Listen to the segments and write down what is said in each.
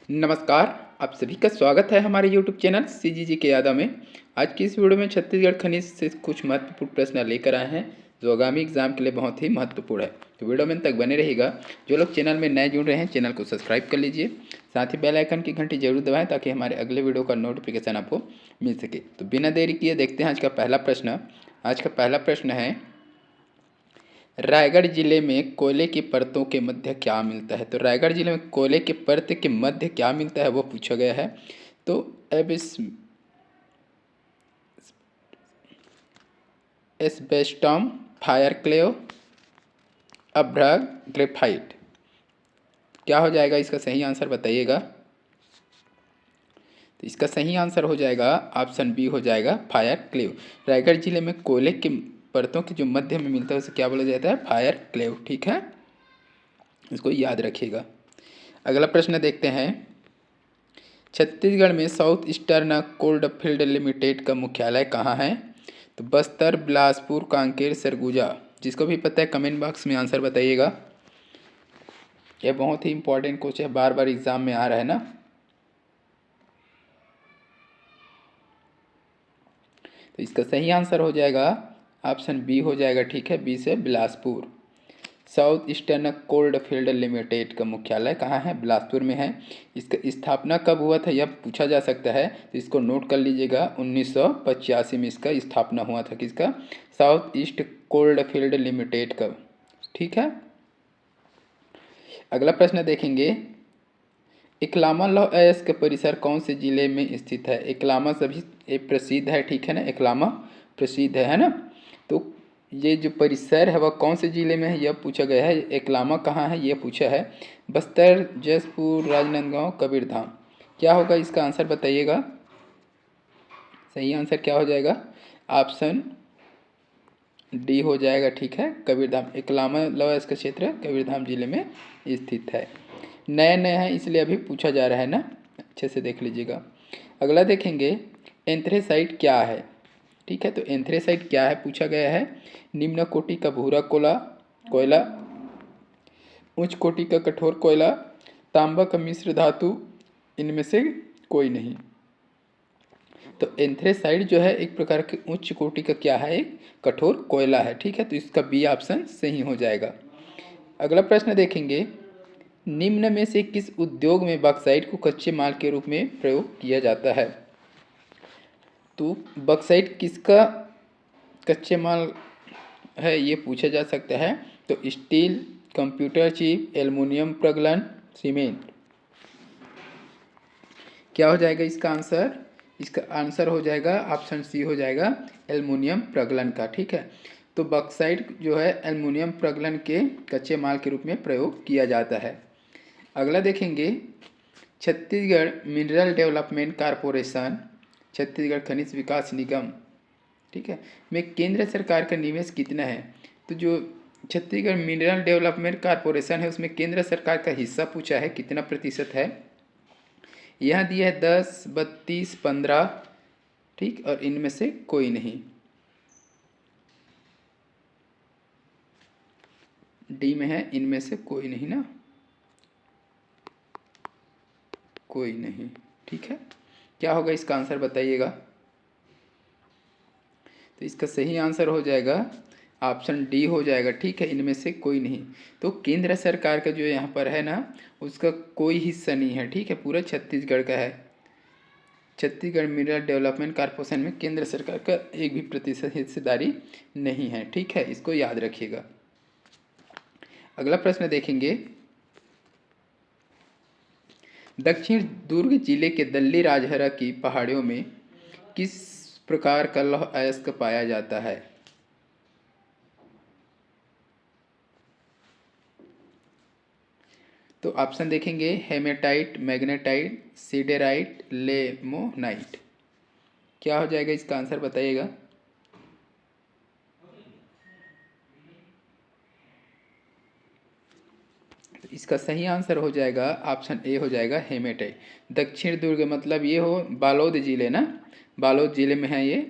नमस्कार। आप सभी का स्वागत है हमारे YouTube चैनल CGG के यादव में। आज की इस वीडियो में छत्तीसगढ़ खनिज से कुछ महत्वपूर्ण प्रश्न लेकर आए हैं जो आगामी एग्जाम के लिए बहुत ही महत्वपूर्ण है। तो वीडियो में तक बने रहिएगा। जो लोग चैनल में नए जुड़ रहे हैं चैनल को सब्सक्राइब कर लीजिए, साथ ही बेल आइकन की घंटी जरूर दबाएं ताकि हमारे अगले वीडियो का नोटिफिकेशन आपको मिल सके। तो बिना देरी किए देखते हैं आज का पहला प्रश्न। आज का पहला प्रश्न है, रायगढ़ जिले में कोयले की परतों के मध्य क्या मिलता है। तो रायगढ़ जिले में कोयले के परत के मध्य क्या मिलता है वो पूछा गया है। तो एस्बेस्टॉम, फायर क्लेव, अभ्रक, ग्रेफाइट। क्या हो जाएगा इसका सही आंसर बताइएगा। तो इसका सही आंसर हो जाएगा ऑप्शन बी हो जाएगा फायर क्लेव। रायगढ़ जिले में कोयले के परतों के जो मध्य में मिलता है उसे क्या बोला जाता है, फायर क्लेव। ठीक है, इसको याद रखिएगा। अगला प्रश्न देखते हैं, छत्तीसगढ़ में south eastern cold field limited का मुख्यालय कहाँ है। तो बस्तर, बिलासपुर, कांकेर, सरगुजा। जिसको भी पता है कमेंट बॉक्स में आंसर बताइएगा। यह बहुत ही इंपॉर्टेंट क्वेश्चन है, बार बार एग्जाम में आ रहा है ना। तो इसका सही आंसर हो जाएगा ऑप्शन बी हो जाएगा। ठीक है, बी से Bilaspur. South eastern cold field limited का मुख्यालय कहाँ है, बिलासपुर में है। इसका स्थापना कब हुआ था यह पूछा जा सकता है, तो इसको नोट कर लीजिएगा। 1985 में इसका स्थापना हुआ था, किसका, south east cold field limited का। ठीक है, अगला प्रश्न देखेंगे, इकलामा लौह अयस्क परिसर कौन से जिले में स्थित है। इकलामा सभी प्रसिद्ध है, ठीक है ना, इकलामा प्रसिद्ध है ना। तो ये जो परिसर है वह कौन से जिले में है यह पूछा गया है। इकलामा कहाँ है यह पूछा है। बस्तर, जसपुर, राजनांदगांव, कबीरधाम। क्या होगा इसका आंसर बताइएगा। सही आंसर क्या हो जाएगा, ऑप्शन डी हो जाएगा। ठीक है, कबीरधाम। इकलामा लौह अयस्क क्षेत्र कबीरधाम जिले में स्थित है। नए नए हैं इसलिए अभी पूछा जा रहा है ना, अच्छे से देख लीजिएगा। अगला देखेंगे, एंथ्रेसाइट क्या है। ठीक है, तो एंथ्रेसाइट क्या है पूछा गया है। निम्न कोटि का भूरा कोयला, उच्च कोटि का कठोर कोयला, तांबा का मिश्र धातु, इनमें से कोई नहीं। तो एंथ्रेसाइट जो है एक प्रकार के उच्च कोटि का क्या है, एक कठोर कोयला है। ठीक है, तो इसका बी ऑप्शन सही हो जाएगा। अगला प्रश्न देखेंगे, निम्न में से किस उद्योग में बॉक्साइट को कच्चे माल के रूप में प्रयोग किया जाता है। तो बॉक्साइट किसका कच्चे माल है ये पूछा जा सकता है। तो स्टील, कंप्यूटर चिप, एल्युमिनियम प्रगलन, सीमेंट। क्या हो जाएगा इसका आंसर। इसका आंसर हो जाएगा ऑप्शन सी हो जाएगा, एल्युमिनियम प्रगलन का। ठीक है, तो बॉक्साइट जो है एल्युमिनियम प्रगलन के कच्चे माल के रूप में प्रयोग किया जाता है। अगला देखेंगे, Chhattisgarh mineral development corporation, Chhattisgarh खनिज विकास निगम, ठीक है, में केंद्र सरकार का निवेश कितना है। तो जो छत्तीसगढ़ मिनरल डेवलपमेंट कारपोरेशन है उसमें केंद्र सरकार का हिस्सा पूछा है, कितना प्रतिशत है। यह दिया है 10, 32, 15। ठीक, और इनमें से कोई नहीं। डी में है, इनमें से कोई नहीं ना, कोई नहीं। ठीक है, क्या होगा इसका आंसर बताइएगा। तो इसका सही आंसर हो जाएगा ऑप्शन डी हो जाएगा। ठीक है, इनमें से कोई नहीं। तो केंद्र सरकार का जो यहाँ पर है ना उसका कोई हिस्सा नहीं है। ठीक है, पूरा छत्तीसगढ़ का है। छत्तीसगढ़ मिनरल डेवलपमेंट कारपोरेशन में केंद्र सरकार का एक भी प्रतिशत हिस्सेदारी नहीं है। ठीक है, इसको याद रखिएगा। अगला प्रश्न देखेंगे, दक्षिण दुर्ग जिले के दल्ली राजहरा की पहाड़ियों में किस प्रकार का लौह अयस्क पाया जाता है। तो ऑप्शन देखेंगे, हेमेटाइट, मैग्नेटाइट, सीडेराइट, लेमोनाइट। क्या हो जाएगा इसका आंसर बताइएगा। तो इसका सही आंसर हो जाएगा ऑप्शन ए हो जाएगा, हेमेटाइट। दक्षिण दुर्ग मतलब ये हो बालोद जिले ना, बालोद जिले में है ये।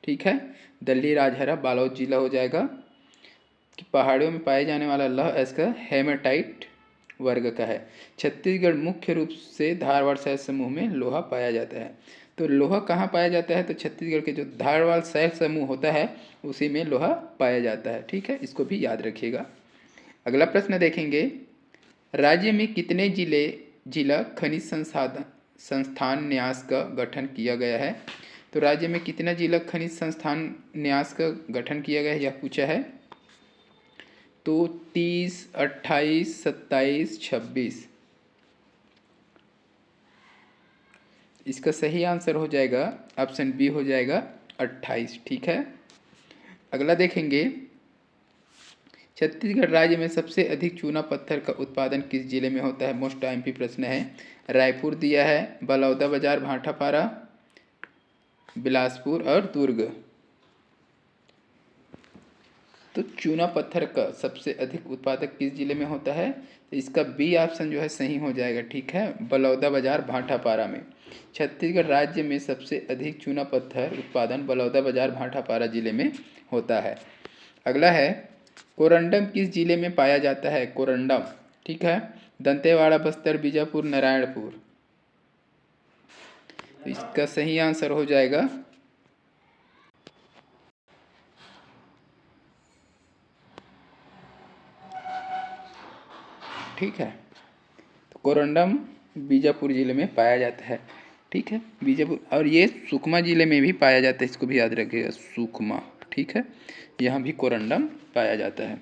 ठीक है, दल्ली राजहरा बालोद जिला हो जाएगा। कि पहाड़ियों में पाए जाने वाला लौह अयस्क हेमेटाइट वर्ग का है। छत्तीसगढ़ मुख्य रूप से धारवाड़ शैल समूह में लोहा पाया जाता है। तो लोहा कहाँ पाया जाता है? तो छत्तीसगढ़ के जो धारवाड़ शैल समूह होता है उसी में लोहा पाया जाता है। ठीक है, इसको भी याद रखिएगा। अगला प्रश्न देखेंगे, राज्य में कितने जिला खनिज संस्थान न्यास का गठन किया गया है? तो राज्य में कितना जिला खनिज संस्थान न्यास का गठन किया गया है, यह पूछा है। तो 30, 28, 27, 26। इसका सही आंसर हो जाएगा ऑप्शन बी, हो जाएगा 28। ठीक है, अगला देखेंगे, छत्तीसगढ़ राज्य में सबसे अधिक चूना पत्थर का उत्पादन किस जिले में होता है? मोस्ट एमपी प्रश्न है। रायपुर दिया है, बलौदाबाजार, भाटापारा, बिलासपुर और दुर्ग। तो चूना पत्थर का सबसे अधिक उत्पादक किस जिले में होता है? तो इसका बी ऑप्शन जो है सही हो जाएगा। ठीक है, बलौदाबाजार, भाटापारा में। छत्तीसगढ़ राज्य में सबसे अधिक चूना पत्थर उत्पादन बलौदाबाजार, भाटापारा जिले में होता है। अगला है, कोरंडम किस जिले में पाया जाता है? कोरंडम, ठीक है, दंतेवाड़ा, बस्तर, बीजापुर, नारायणपुर। तो इसका सही आंसर हो जाएगा ठीक है, तो कोरंडम बीजापुर जिले में पाया जाता है। ठीक है, बीजापुर, और ये सुकमा जिले में भी पाया जाता है, इसको भी याद रखिएगा, सुकमा। ठीक है, यहाँ भी कोरंडम पाया जाता है।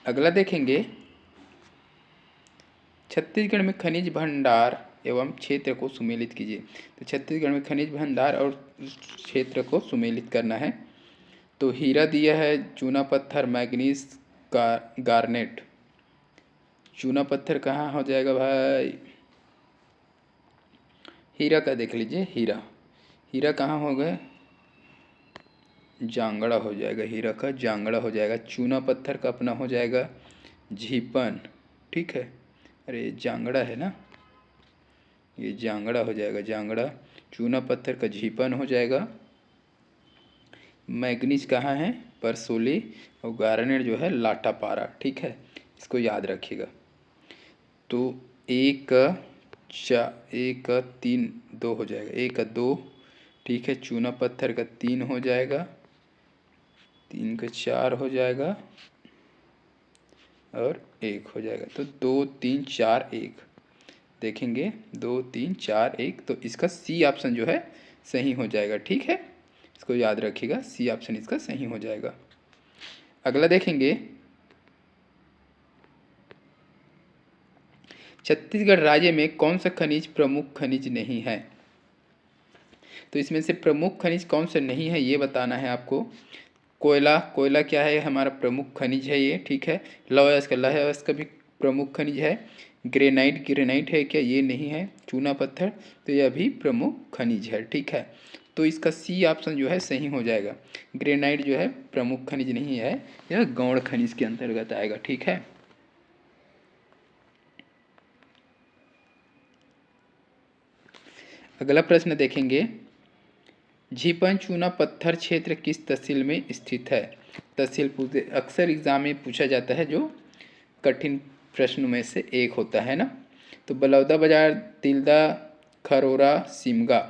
अगला देखेंगे, छत्तीसगढ़ में खनिज भंडार एवं क्षेत्र को सुमेलित कीजिए। तो छत्तीसगढ़ में खनिज भंडार और क्षेत्र को सुमेलित करना है। तो हीरा दिया है, चूना पत्थर, मैग्नीज, गार्नेट। चूना पत्थर कहाँ हो जाएगा भाई? हीरा का देख लीजिए, हीरा, हीरा कहाँ हो गए? जांगड़ा हो जाएगा, हीरा का जांगड़ा हो जाएगा। चूना पत्थर का अपना हो जाएगा झीपन। ठीक है, अरे जांगड़ा है ना, ये जांगड़ा हो जाएगा, जांगड़ा। चूना पत्थर का झीपन हो जाएगा। मैग्नीज कहाँ है? परसोली। और गार्नेट जो है लाटापारा। ठीक है, इसको याद रखिएगा। तो एक का 3, 2 हो जाएगा, 1 का 2। ठीक है, चूना पत्थर का 3 हो जाएगा, 3 का 4 हो जाएगा और 1 हो जाएगा। तो 2, 3, 4, 1 देखेंगे, 2, 3, 4, 1। तो इसका सी ऑप्शन जो है सही हो जाएगा। ठीक है, इसको याद रखिएगा, सी ऑप्शन इसका सही हो जाएगा। अगला देखेंगे, छत्तीसगढ़ राज्य में कौन सा खनिज प्रमुख खनिज नहीं है? तो इसमें से प्रमुख खनिज कौन सा नहीं है ये बताना है आपको। कोयला, कोयला क्या है? हमारा प्रमुख खनिज है ये। ठीक है, लौह अयस्क का भी प्रमुख खनिज है। ग्रेनाइट, ग्रेनाइट है क्या? ये नहीं है। चूना पत्थर, तो यह भी प्रमुख खनिज है। ठीक है, तो इसका सी ऑप्शन जो है सही हो जाएगा। ग्रेनाइट जो है प्रमुख खनिज नहीं है, यह गौण खनिज के अंतर्गत आएगा। ठीक है, अगला प्रश्न देखेंगे, झीपन चूना पत्थर क्षेत्र किस तहसील में स्थित है? तहसील पूछते अक्सर एग्जाम में पूछा जाता है, जो कठिन प्रश्नों में से एक होता है ना। तो बलौदाबाजार, तिल्दा, खरोरा, सिमगा।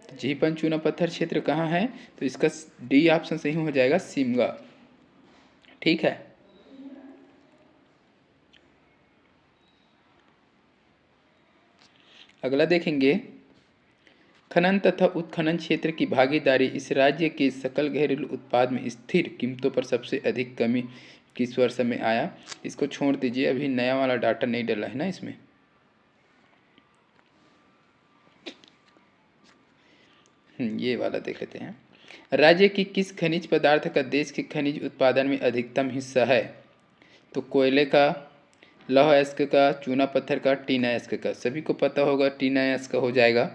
झीपन चूना पत्थर क्षेत्र कहाँ है? तो इसका डी ऑप्शन सही हो जाएगा, सिमगा। ठीक है, अगला देखेंगे, खनन तथा उत्खनन क्षेत्र की भागीदारी इस राज्य के सकल घरेलू उत्पाद में स्थिर कीमतों पर सबसे अधिक कमी किस वर्ष में आया? इसको छोड़ दीजिए, अभी नया वाला डाटा नहीं डला है ना इसमें। ये वाला देख लेते हैं। राज्य की किस खनिज पदार्थ का देश के खनिज उत्पादन में अधिकतम हिस्सा है? तो कोयले का, लौह अयस्क का, चूना पत्थर का, टीना अयस्क का। सभी को पता होगा टीना अयस्क हो जाएगा।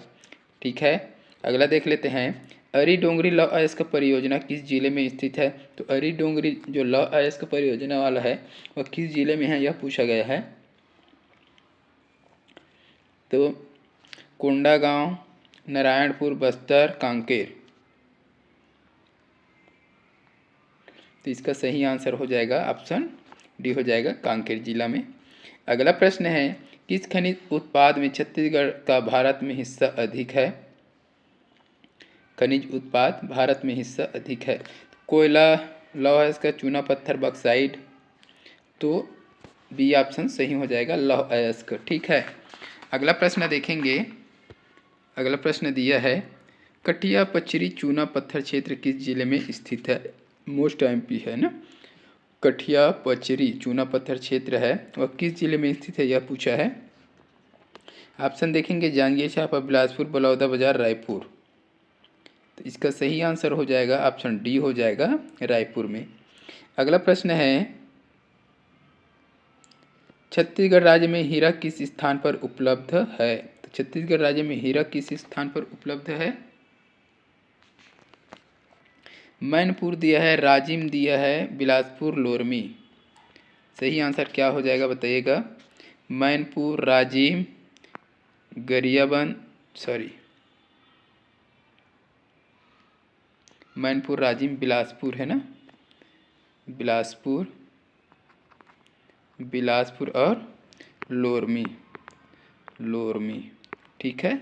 ठीक है, अगला देख लेते हैं, अरी डोंगरी लौह अयस्क परियोजना किस जिले में स्थित है? तो अरी डोंगरी जो लौह अयस्क परियोजना वाला है वह किस जिले में है, यह पूछा गया है। तो कोंडागांव, नारायणपुर, बस्तर, कांकेर। तो इसका सही आंसर हो जाएगा ऑप्शन डी हो जाएगा, कांकेर जिला में। अगला प्रश्न है, किस खनिज उत्पाद में छत्तीसगढ़ का भारत में हिस्सा अधिक है? खनिज उत्पाद भारत में हिस्सा अधिक है, कोयला, लौह अयस्क, चूना पत्थर, बक्साइट। तो बी ऑप्शन सही हो जाएगा, लौह अयस्क। ठीक है, अगला प्रश्न देखेंगे। अगला प्रश्न दिया है, कटिया पचरी चूना पत्थर क्षेत्र किस जिले में स्थित है? मोस्ट एमपी है ना। कटिया पचरी चूना पत्थर क्षेत्र है वह किस जिले में स्थित है, यह पूछा है। ऑप्शन देखेंगे, जांजगीर चांपा, बिलासपुर, बलौदा बाजार, रायपुर। तो इसका सही आंसर हो जाएगा ऑप्शन डी हो जाएगा, रायपुर में। अगला प्रश्न है, छत्तीसगढ़ राज्य में हीरा किस स्थान पर उपलब्ध है? तो छत्तीसगढ़ राज्य में हीरा किस स्थान पर उपलब्ध है? मैनपुर दिया है, राजिम दिया है, बिलासपुर, लोरमी। सही आंसर क्या हो जाएगा बताइएगा। मैनपुर, राजिम, गरियाबंद, मैनपुर, राजिम, बिलासपुर है ना। बिलासपुर और लोरमी। ठीक है,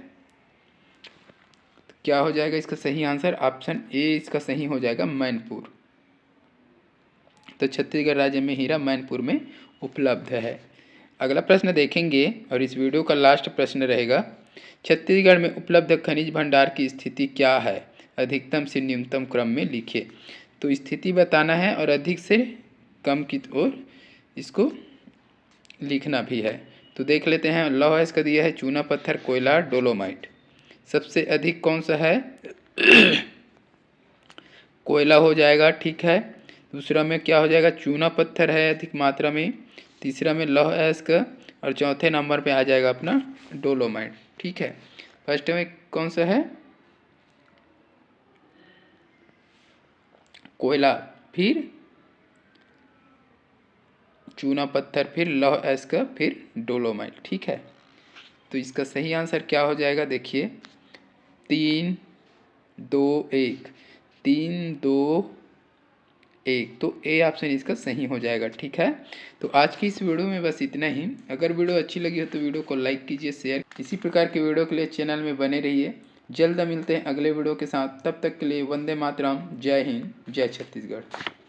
तो क्या हो जाएगा इसका सही आंसर? ऑप्शन ए इसका सही हो जाएगा, मैनपुर। तो छत्तीसगढ़ राज्य में हीरा मैनपुर में उपलब्ध है। अगला प्रश्न देखेंगे और इस वीडियो का लास्ट प्रश्न रहेगा, छत्तीसगढ़ में उपलब्ध खनिज भंडार की स्थिति क्या है? अधिकतम से न्यूनतम क्रम में लिखिए। तो स्थिति बताना है और अधिक से कम की ओर इसको लिखना भी है। तो देख लेते हैं, लौह अयस्क दिया है, चूना पत्थर, कोयला, डोलोमाइट। सबसे अधिक कौन सा है? कोयला हो जाएगा। ठीक है, दूसरा में क्या हो जाएगा? चूना पत्थर है अधिक मात्रा में, तीसरा में लौह अयस्क और चौथे नंबर पे आ जाएगा अपना डोलोमाइट। ठीक है, फर्स्ट में कौन सा है? कोयला, फिर चूना पत्थर, फिर लौह अयस्क, फिर डोलोमाइट। ठीक है, तो इसका सही आंसर क्या हो जाएगा? देखिए 3, 2, 1, 3, 2, 1। तो ए ऑप्शन इसका सही हो जाएगा। ठीक है, तो आज की इस वीडियो में बस इतना ही। अगर वीडियो अच्छी लगी हो तो वीडियो को लाइक कीजिए, शेयर। इसी प्रकार के वीडियो के लिए चैनल में बने रहिए। जल्द मिलते हैं अगले वीडियो के साथ, तब तक के लिए वंदे मातरम, जय हिंद, जय छत्तीसगढ़।